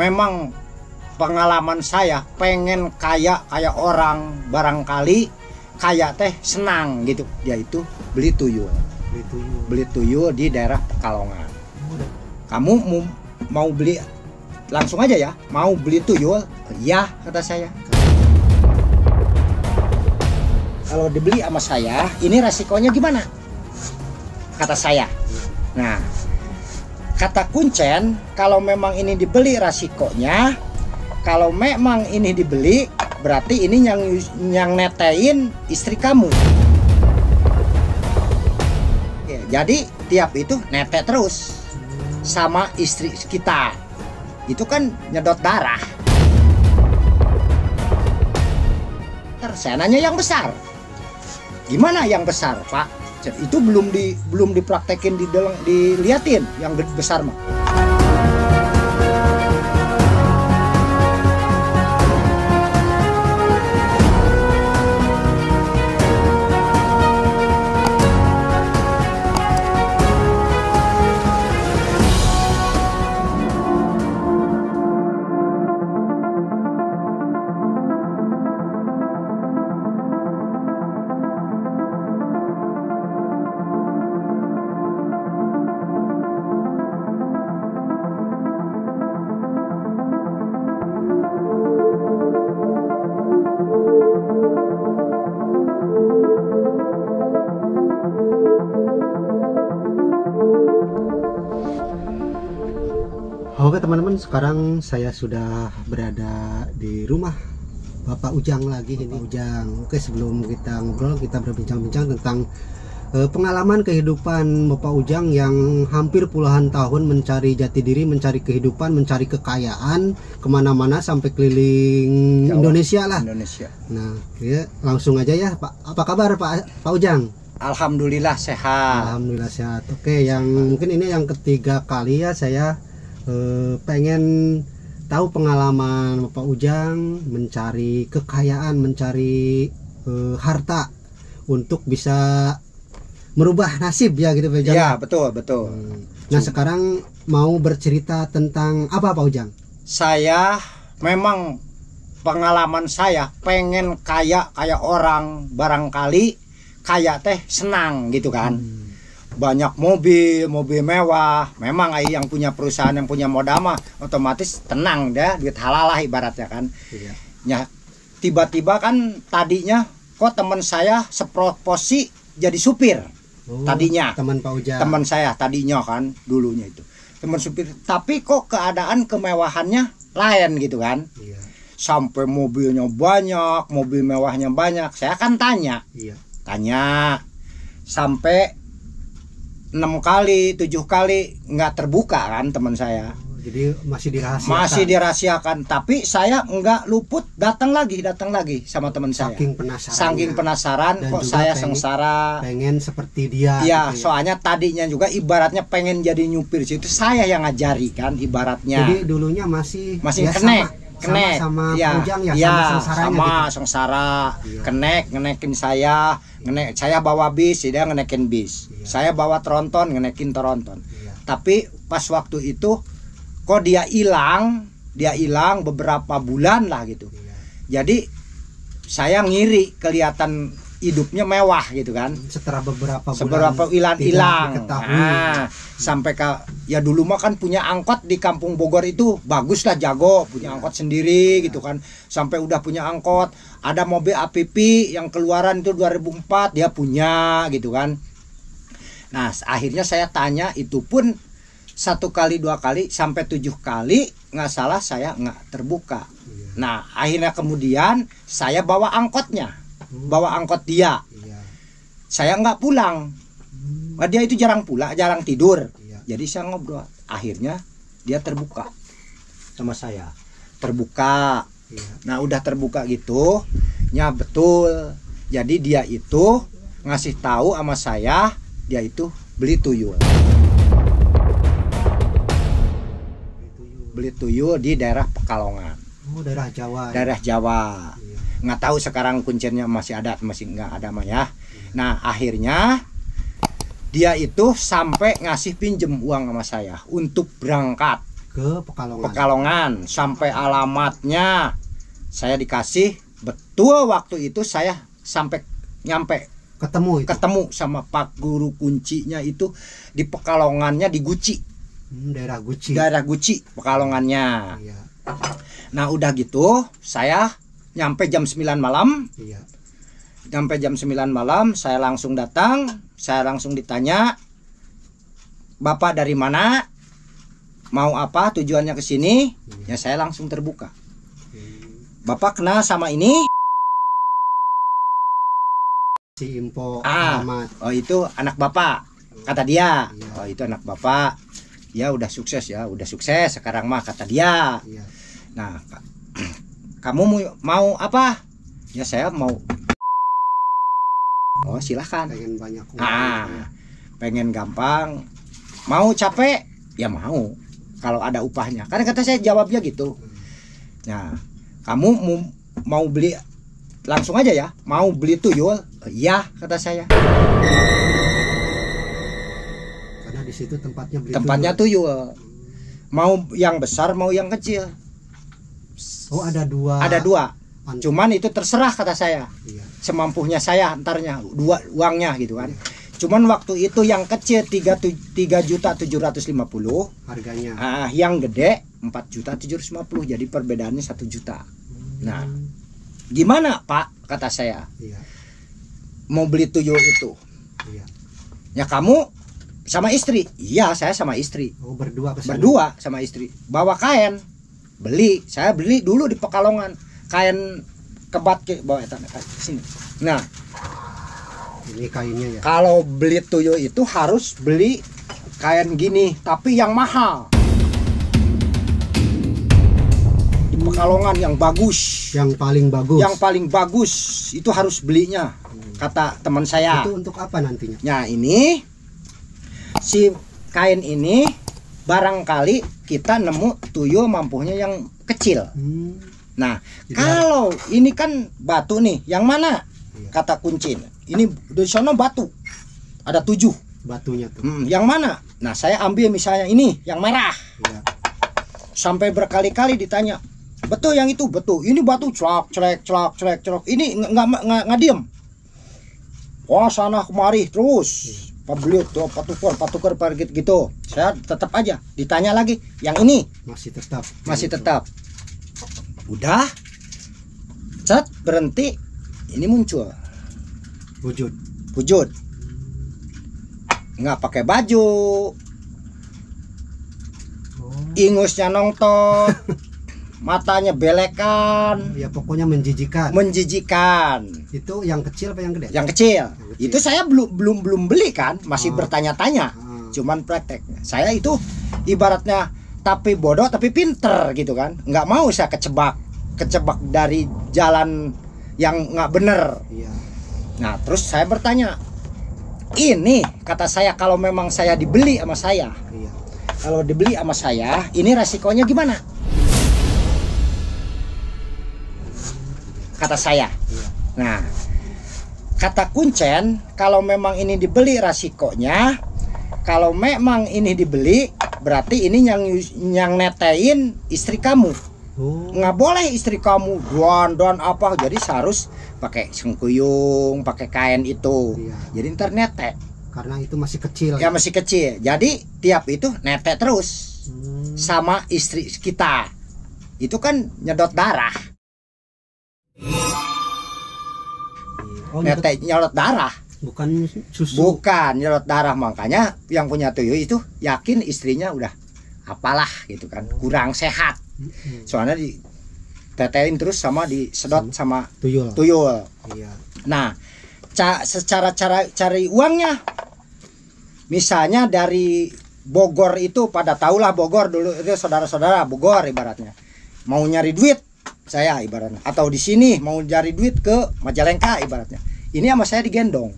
memang pengalaman saya pengen kayak orang, barangkali kayak teh senang gitu. Dia itu beli tuyul. Beli tuyul di daerah Pekalongan. Kamu mau beli langsung aja ya? Mau beli tuyul? Ya, kata saya. Kalau dibeli sama saya, ini resikonya gimana? Kata saya. Nah, kata Kuncen, kalau memang ini dibeli resikonya, kalau memang ini dibeli, berarti ini yang netein istri kamu. Ya, jadi tiap itu nete terus sama istri kita. Itu kan nyedot darah. Saya nanya yang besar. Gimana yang besar, Pak? Itu belum dipraktekin, diliatin yang besar mah. Oke teman-teman, sekarang saya sudah berada di rumah Bapak Ujang lagi ini. Ujang. Oke, sebelum kita ngobrol, kita berbincang-bincang tentang pengalaman kehidupan Bapak Ujang yang hampir puluhan tahun mencari jati diri, mencari kehidupan, mencari kekayaan kemana-mana sampai keliling Jawa, Indonesia lah. Indonesia. Nah, ya, langsung aja ya Pak. Apa kabar Pak Ujang? Alhamdulillah sehat. Alhamdulillah sehat. Oke, yang mungkin ini yang ketiga kali ya saya pengen tahu pengalaman Bapak Ujang mencari kekayaan, mencari harta untuk bisa merubah nasib ya gitu Pak Ujang. Ya, betul. Nah, sekarang mau bercerita tentang apa Pak Ujang? Saya memang pengalaman saya pengen kayak orang, barangkali kayak teh senang gitu kan. Banyak mobil mewah. Memang yang punya perusahaan, yang punya modal mah otomatis tenang dah, duit halal lah ibaratnya kan. Iya. Ya, tiba-tiba kan tadinya kok teman saya seproposi jadi supir. Tadinya teman Pak Ujang. Teman saya tadinya kan dulunya itu teman supir, tapi kok keadaan kemewahannya lain gitu kan. Iya. Sampai mobilnya banyak, mobil mewahnya banyak. Saya kan tanya. Iya. Tanya sampai 6 kali 7 kali nggak terbuka kan teman saya. Jadi masih dirahasiakan. Masih dirahasiakan, tapi saya nggak luput datang lagi sama teman saya. Saking penasaran dan kok saya sengsara. Pengen seperti dia. Iya, gitu ya. soalnya tadinya juga ibaratnya pengen jadi nyupir situ saya yang ngajari kan ibaratnya. Jadi dulunya masih ya, kenek. Sama Ya, Ujang ya, ya, sama sengsaranya sama gitu. sengsara. Iya. Ngenekin saya bawa bis, dia ngenekin bis. Iya. Saya bawa tronton, ngenekin tronton. Iya. Tapi pas waktu itu kok dia hilang beberapa bulan lah gitu. Iya. Jadi saya ngiri kelihatan hidupnya mewah gitu kan. Setelah beberapa bulan hilang. Nah, sampai ya dulu mah kan punya angkot di Kampung Bogor itu bagus lah, jago, punya angkot sendiri gitu kan. Sampai udah punya angkot, ada mobil APP yang keluaran itu 2004 dia punya gitu kan. Nah, akhirnya saya tanya, itu pun 1 kali 2 kali sampai 7 kali nggak salah saya nggak terbuka. Nah, akhirnya kemudian saya bawa angkotnya. Bawa angkot dia. Iya. Saya nggak pulang. Dia itu jarang tidur. Iya. Jadi saya ngobrol. Akhirnya dia terbuka sama saya. Terbuka. Iya. Nah, udah terbuka gitu. Ya betul. Jadi dia itu ngasih tahu sama saya, dia itu beli tuyul. Beli tuyul di daerah Pekalongan. Oh, daerah Jawa. Daerah Jawa. Iya. Nggak tahu sekarang Kuncennya masih ada, masih nggak ada mah ya. Nah, akhirnya dia itu sampai ngasih pinjem uang sama saya untuk berangkat ke Pekalongan. Pekalongan sampai alamatnya saya dikasih. Betul waktu itu saya sampai nyampe ketemu sama Pak Guru kuncinya itu di Pekalongannya di Guci. Daerah Guci. Daerah Guci Pekalongannya. Iya. Nah udah gitu saya nyampe jam 9 malam. Iya. Sampai jam 9 malam saya langsung datang, saya langsung ditanya, "Bapak dari mana? Mau apa? Tujuannya ke sini?" Ya saya langsung terbuka. "Bapak kenal sama ini?" Si info alamat. Oh itu anak Bapak, kata dia. Iya. Oh itu anak Bapak. Ya udah sukses sekarang mah, kata dia. Iya. Nah, kamu mau apa? Ya saya mau. Oh silahkan. Pengen banyak uang. Pengen gampang. Mau capek? Ya mau. Kalau ada upahnya. Karena kata saya jawabnya gitu. Nah, kamu mau beli langsung aja ya? Mau beli tuyul? Iya, kata saya. Karena di situ tempatnya beli Tempatnya tuyul. Mau yang besar, mau yang kecil. Oh, ada dua. Ada dua. Cuman itu terserah, kata saya. Iya. Semampunya saya antarnya, dua uangnya gitu kan. Cuman waktu itu yang kecil 3.750.000 harganya. Yang gede 4.750.000, jadi perbedaannya 1 juta. Nah, gimana Pak, kata saya. Iya. Mau beli tuyul itu. Iya. Ya kamu sama istri? Iya, saya sama istri. Oh, berdua kesana. Berdua sama istri. Bawa kain, beli. Saya beli dulu di Pekalongan. Kain kebat bawa ke sini. Nah, ini kainnya ya. kalau beli tuyul itu harus beli kain gini, tapi yang mahal. Di Pekalongan yang bagus. Yang paling bagus. Yang paling bagus itu harus belinya, kata teman saya. Itu untuk apa nantinya? Nah ini si kain ini barangkali kita nemu tuyul mampunya yang kecil. Nah kalau ini kan batu nih, yang mana? Kata Kuncin, ini di sana batu ada 7 batunya tuh. Yang mana? Nah saya ambil misalnya ini yang merah. Iya. Sampai berkali-kali ditanya, betul yang itu? Betul. Ini batu celak ini nggak diem. Wah sana kemari terus. Pembeli tuh patukar gitu. Saya tetap aja ditanya lagi, yang ini masih tetap. Udah, cat berhenti, ini muncul wujud. Nggak pakai baju, ingusnya nongtot, matanya belekan. Ya pokoknya menjijikan. Itu yang kecil apa yang gede? Yang kecil. Itu saya belum beli kan, masih bertanya-tanya. Cuman praktek. Saya itu ibaratnya tapi bodoh tapi pinter gitu kan. Nggak mau saya kecebak dari jalan yang nggak bener. Iya. Nah terus saya bertanya, ini kata saya kalau memang saya dibeli sama saya. Iya. Kalau dibeli sama saya, ini resikonya gimana? Kata saya. Iya. Nah, kata Kuncen, kalau memang ini dibeli resikonya, kalau memang ini dibeli, berarti ini yang netein istri kamu. Nggak boleh istri kamu don apa, jadi harus pakai sengkuyung, pakai kain itu. Iya. Jadi ntar nete. Karena itu masih kecil. Ya masih kecil. Jadi tiap itu nete terus sama istri kita. Itu kan nyedot darah. Nete nyedot darah. Bukan susu. Bukan nyedot darah, makanya yang punya tuyul itu yakin istrinya udah apalah gitu kan, kurang sehat. Soalnya ditetein terus sama disedot sama tuyul. Iya. Nah, secara cara cari uangnya, misalnya dari Bogor itu, pada tahulah Bogor dulu itu saudara-saudara Bogor ibaratnya mau nyari duit saya ibaratnya, atau di sini mau cari duit ke Majalengka ibaratnya, ini sama saya digendong.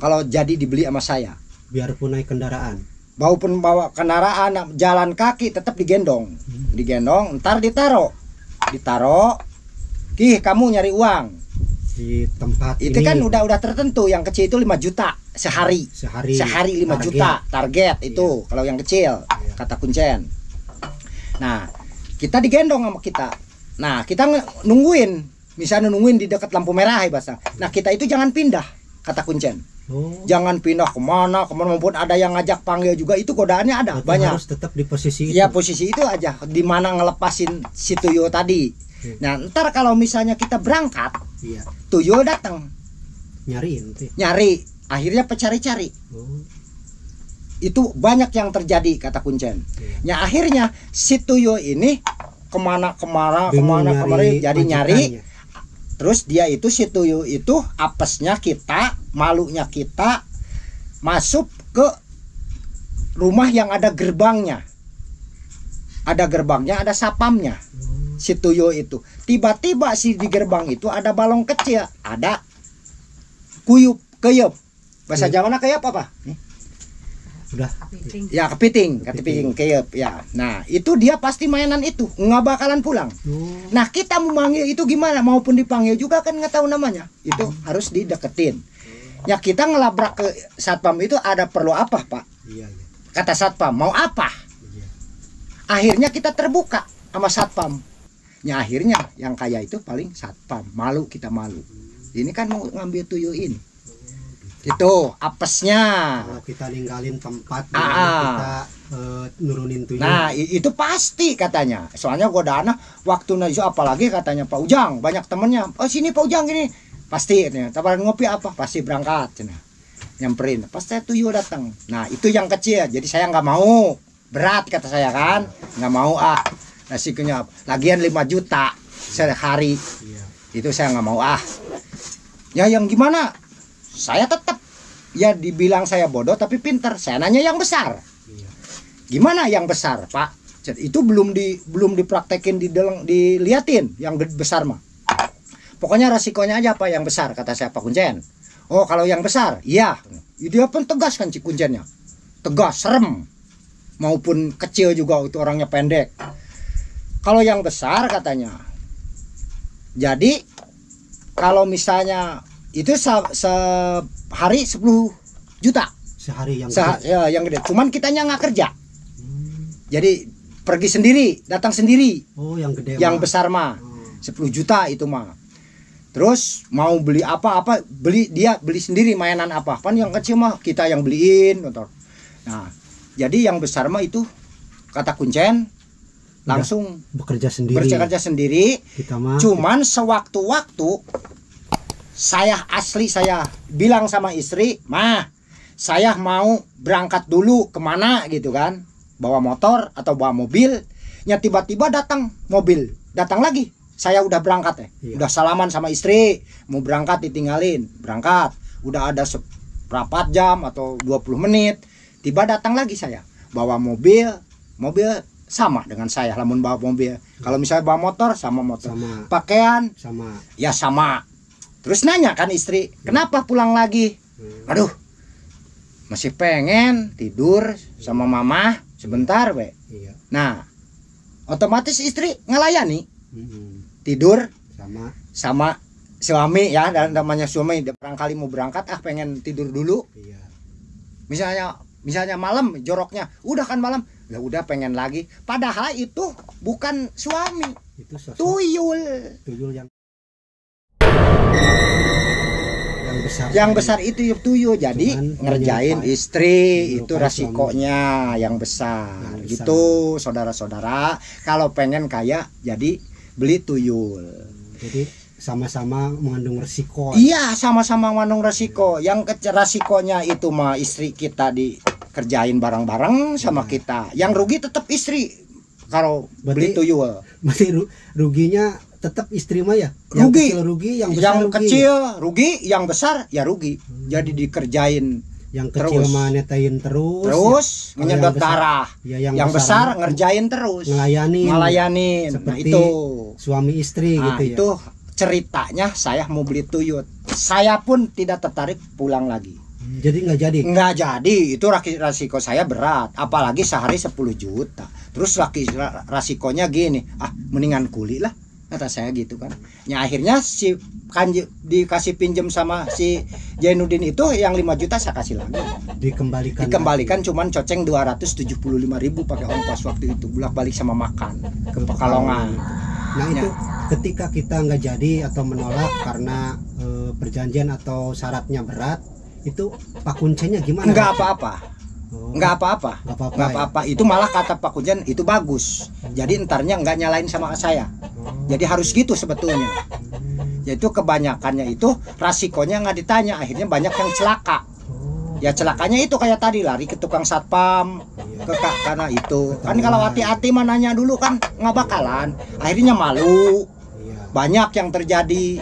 Kalau jadi dibeli sama saya, biarpun naik kendaraan, maupun bawa kendaraan jalan kaki tetap digendong. Ntar ditaro kamu nyari uang di tempat itu ini kan udah tertentu. Yang kecil itu 5 juta sehari 5 juta target itu. Kalau yang kecil, kata Kuncen. Nah, kita digendong sama kita. Nah, kita nungguin, misalnya nungguin di dekat lampu merah ya bahasa. Nah, kita itu jangan pindah, kata Kuncen. Jangan pindah kemana maupun ada yang ngajak panggil juga, itu godaannya ada. Berarti banyak. Harus tetap di posisi itu. Ya, posisi itu aja, di mana ngelepasin si tuyul tadi. Nah, ntar kalau misalnya kita berangkat, Iya. tuyul datang. Nyariin tuh. Nyari, akhirnya pecari-cari. Itu banyak yang terjadi, kata Kuncen. Ya akhirnya si tuyul ini kemana jadi nyari. Terus dia itu si tuyul itu apesnya kita, malunya kita masuk ke rumah yang ada gerbangnya. Ada gerbangnya, ada sapamnya. Si tuyul itu tiba-tiba si di gerbang itu ada balong kecil, ada keyup. Bahasa Jawa keyup apa? Udah. Ya kepiting keyup ya. Nah, itu dia pasti mainan itu, nggak bakalan pulang. Nah, kita mau manggil itu gimana? Maupun dipanggil juga kan nggak tahu namanya. Itu harus dideketin. Ya kita ngelabrak ke satpam itu ada perlu apa, Pak? Iya. Kata satpam, mau apa? Iya. Akhirnya kita terbuka sama satpam. Ya akhirnya yang kaya itu paling satpam. Malu, kita malu. Ini kan mau ngambil tuyul ini. Itu apesnya. Kalau kita ninggalin tempat kita nurunin tuyul. Nah, itu pasti katanya. Soalnya godaannya waktu itu apalagi katanya Pak Ujang, banyak temennya. Oh, sini Pak Ujang gini. Pasti katanya. Tawaran ngopi apa? Pasti berangkat cina. Nyamperin. Pasti tuyul datang. Nah, itu yang kecil. Jadi saya nggak mau. Berat kata saya kan. Nggak mau Resikonya lagian 5 juta sehari. Itu saya nggak mau Ya yang gimana? Saya tetap ya dibilang saya bodoh tapi pinter. Saya nanya yang besar. Gimana yang besar, Pak? Itu belum dipraktekin, diliatin yang besar mah. Pokoknya resikonya aja Pak yang besar, kata saya Pak Kuncen. Oh, kalau yang besar, iya. Dia pun tegas kan si Kuncennya. Tegas, serem. Maupun kecil juga, itu orangnya pendek. Kalau yang besar katanya. Jadi kalau misalnya itu sehari 10 juta. Sehari yang gede. Ya, yang gede. Cuman kitanya nggak kerja. Jadi pergi sendiri, datang sendiri. Oh, yang gede. Yang besar mah 10 juta itu mah. Terus mau beli apa-apa, dia beli sendiri mainan apa. Kan yang kecil mah kita yang beliin. Nah, jadi yang besar mah itu kata Kuncen langsung bekerja sendiri. Kita mah cuman sewaktu-waktu saya bilang sama istri, "Mah, saya mau berangkat dulu kemana gitu kan, bawa motor atau bawa mobil." Ya tiba-tiba datang mobil, datang lagi. Saya udah berangkat udah salaman sama istri, mau berangkat ditinggalin, berangkat. Udah ada seperempat jam atau 20 menit, tiba datang lagi saya, bawa mobil sama dengan saya, lamun bawa mobil. Kalau misalnya bawa motor sama motor, pakaian sama. Terus nanya kan istri, kenapa pulang lagi? Aduh, masih pengen tidur sama mama sebentar, be. Nah, otomatis istri ngelayani, tidur sama suami ya, dan namanya suami barangkali mau berangkat, pengen tidur dulu. Misalnya malam joroknya, udah kan malam, ya udah pengen lagi. Padahal itu bukan suami, itu tuyul yang besar itu tuyul. Jadi ngerjain istri itu resikonya yang besar gitu, saudara-saudara. Kalau pengen kaya jadi beli tuyul. Jadi sama-sama mengandung resiko. Iya, sama-sama mengandung resiko. Yang resikonya itu mah istri kita dikerjain bareng-bareng sama kita. Yang rugi tetap istri kalau beli tuyul. Berarti ruginya tetap istri mah ya? Rugi. Yang kecil rugi, yang besar yang rugi. Kecil rugi, yang besar ya rugi. Jadi dikerjain yang kecil mah netain terus ya. Menyedot darah. Ya, yang besar ngerjain terus. Ngelayanin. Seperti itu suami istri gitu ya. Itu ceritanya saya mau beli tuyul. Saya pun tidak tertarik pulang lagi. Jadi nggak jadi. Itu resiko saya berat, apalagi sehari 10 juta. Terus resikonya gini, mendingan kuli lah, kata saya gitu kan. Ya akhirnya si kan dikasih pinjem sama si Jainuddin itu yang 5 juta saya kasih lagi. Dikembalikan cuman coceng 275.000 pakai ongkos waktu itu, bolak-balik sama makan ke Pekalongan. Nah itu ketika kita nggak jadi atau menolak karena perjanjian atau syaratnya berat, itu Pak Kuncennya gimana? Nggak apa-apa. Oh, Nggak apa-apa. Nggak apa-apa. Itu malah kata Pak Kuncen itu bagus. Jadi entarnya nggak nyalain sama saya. Jadi harus gitu sebetulnya. Yaitu kebanyakannya itu resikonya nggak ditanya, akhirnya banyak yang celaka. Ya celakanya itu kayak tadi lari ke tukang satpam, karena itu kan kalau hati-hati mah nanya dulu kan nggak bakalan. Akhirnya malu. Banyak yang terjadi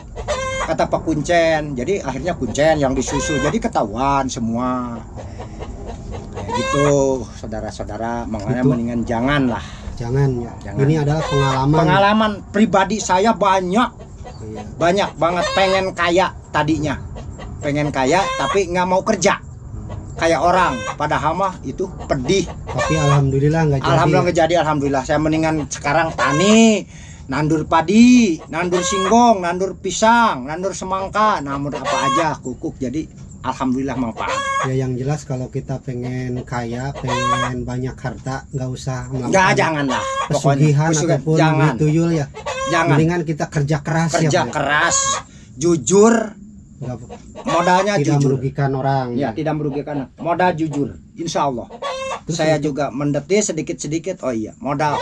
kata Pak Kuncen. Jadi akhirnya Kuncen yang disusul. Jadi ketahuan semua. Gitu saudara-saudara, makanya mendingan janganlah. Jangan. Ini adalah pengalaman pribadi saya banyak. Banyak banget pengen kaya tadinya. Pengen kaya tapi nggak mau kerja. Kayak orang, padahal mah itu pedih. Tapi alhamdulillah nggak jadi. Alhamdulillah nggak jadi, alhamdulillah. Saya mendingan sekarang tani, nandur padi, nandur singkong, nandur pisang, nandur semangka, nandur apa aja, kukuk. Jadi alhamdulillah manfaat. Ya yang jelas kalau kita pengen kaya, pengen banyak harta, nggak usah melakukan janganlah pesugihan ataupun tuyul ya. Jangan. Mendingan kita kerja keras. Kerja keras, jujur. Modalnya tidak jujur. Merugikan orang. Ya, tidak merugikan. Modal jujur, insya Allah. Terus saya juga mendetik sedikit-sedikit. Oh iya, modal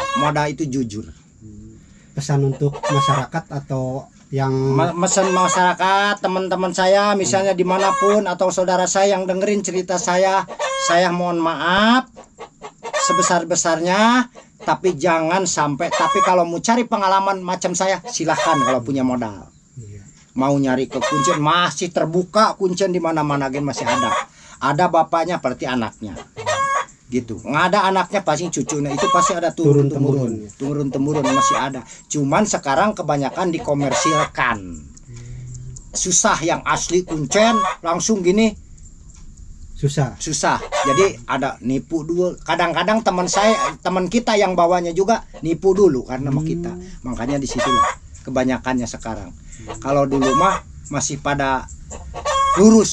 itu jujur. Pesan untuk masyarakat atau yang mesen masyarakat, teman-teman saya misalnya dimanapun atau saudara saya yang dengerin cerita saya mohon maaf sebesar-besarnya, tapi jangan sampai. Tapi kalau mau cari pengalaman macam saya silahkan kalau punya modal. Mau nyari ke Kuncen masih terbuka, Kuncen di mana-mana masih ada bapaknya berarti anaknya gitu. Nggak ada anaknya pasti cucunya, itu pasti ada turun temurun masih ada. Cuman sekarang kebanyakan dikomersilkan, susah. Yang asli Kuncen langsung gini susah. Jadi ada nipu dulu. Kadang-kadang teman kita yang bawanya juga nipu dulu karena sama kita. Makanya disitulah kebanyakannya sekarang. Kalau dulu mah masih pada lurus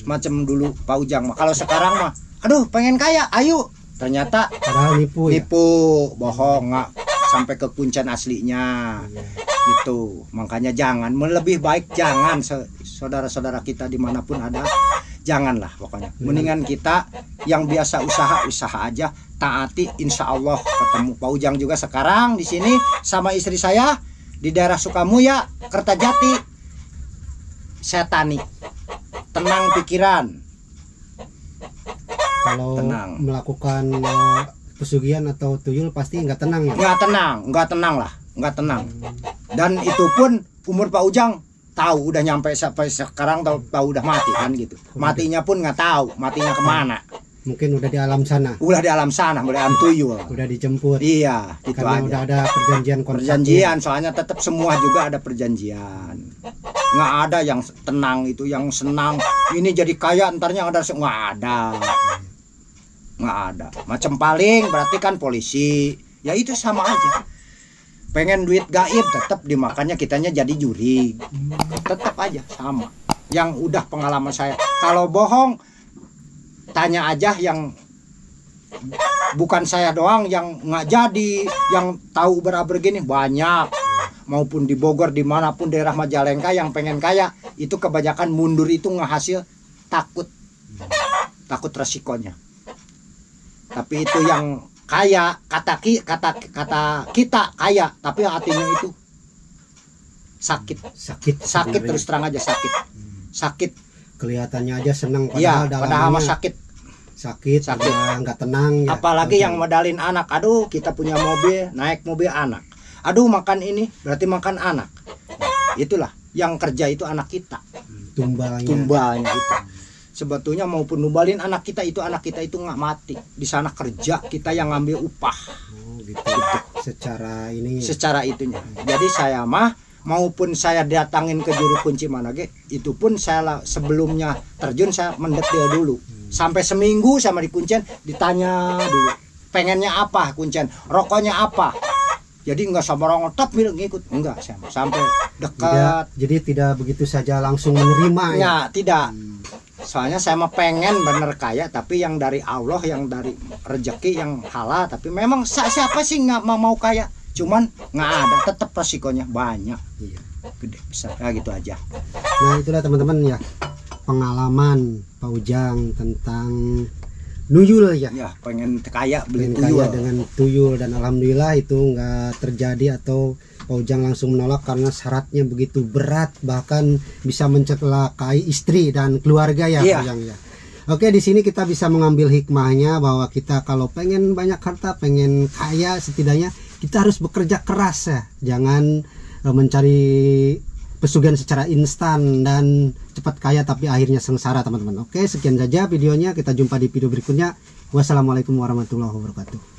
macam dulu Pak Ujang mah. Kalau sekarang mah aduh pengen kaya, ayo. Ternyata padahal nipu, bohong, nggak sampai ke Kuncen aslinya. Gitu. Makanya jangan, lebih baik jangan saudara-saudara kita dimanapun ada, janganlah pokoknya. Mendingan kita yang biasa usaha aja, taati, insya Allah ketemu. Pak Ujang juga sekarang di sini sama istri saya di daerah Sukamuya, Kertajati. Saya tani, tenang pikiran. Kalau melakukan pesugihan atau tuyul pasti nggak tenang ya? Nggak tenang. Dan itu pun umur Pak Ujang tahu udah nyampe sampai sekarang, tahu udah mati kan gitu. Matinya pun nggak tahu matinya kemana. Mungkin udah di alam sana. Udah di alam tuyul. Udah dijemput. Iya, gitu karena aja. Udah ada perjanjian, soalnya tetap semua juga ada perjanjian. Nggak ada yang tenang itu, yang senang. Ini jadi kaya entarnya ada, nggak ada. Macam paling berarti kan polisi. Ya itu sama aja. Pengen duit gaib tetap dimakannya, kitanya jadi juri. Tetap aja sama. Yang udah pengalaman saya. Kalau bohong tanya aja yang bukan saya doang yang nggak jadi, yang tahu beraber gini banyak. Maupun di Bogor, dimanapun daerah Majalengka yang pengen kaya itu kebanyakan mundur itu ngehasil takut resikonya. Tapi itu yang kaya, kata kita kaya, tapi hatinya itu sakit terus terang aja sakit. Kelihatannya aja senang padahal mah sakit nggak tenang ya. Apalagi yang modalin anak, aduh kita punya mobil, naik mobil anak, aduh makan ini berarti makan anak. Itulah yang kerja itu anak kita, tumbalnya itu. Sebetulnya maupun numbalin anak kita itu nggak mati di sana, kerja kita yang ngambil upah. Gitu. Secara itunya. Jadi saya mah maupun saya datangin ke juru kunci Manage, itu pun saya sebelumnya terjun saya mendet dia dulu. Sampai seminggu sama di Kuncen ditanya dulu, pengennya apa Kuncen, rokoknya apa, Jadi nggak sama orang top ngikut, enggak sampai dekat. Jadi tidak begitu saja langsung menerima ya. Ya, tidak. Soalnya saya mah pengen bener kaya, tapi yang dari Allah, yang dari rezeki yang halal. Tapi memang siapa sih nggak mau kaya? Cuman nggak ada, tetap resikonya banyak. Iya. Gede besar, ya gitu aja. Nah itulah teman-teman ya, pengalaman Pak Ujang tentang nuyul ya. Ya pengen kaya beli Pengen tuyul. kaya dengan tuyul, dan alhamdulillah itu nggak terjadi atau Pak Ujang langsung menolak karena syaratnya begitu berat, bahkan bisa mencelakai istri dan keluarga ya Iya. Pak Ujang ya. Oke, di sini kita bisa mengambil hikmahnya bahwa kita kalau pengen banyak harta, pengen kaya, setidaknya kita harus bekerja keras ya. Jangan mencari pesugihan secara instan dan cepat kaya tapi akhirnya sengsara teman-teman. Oke, sekian saja videonya, kita jumpa di video berikutnya. Wassalamualaikum warahmatullahi wabarakatuh.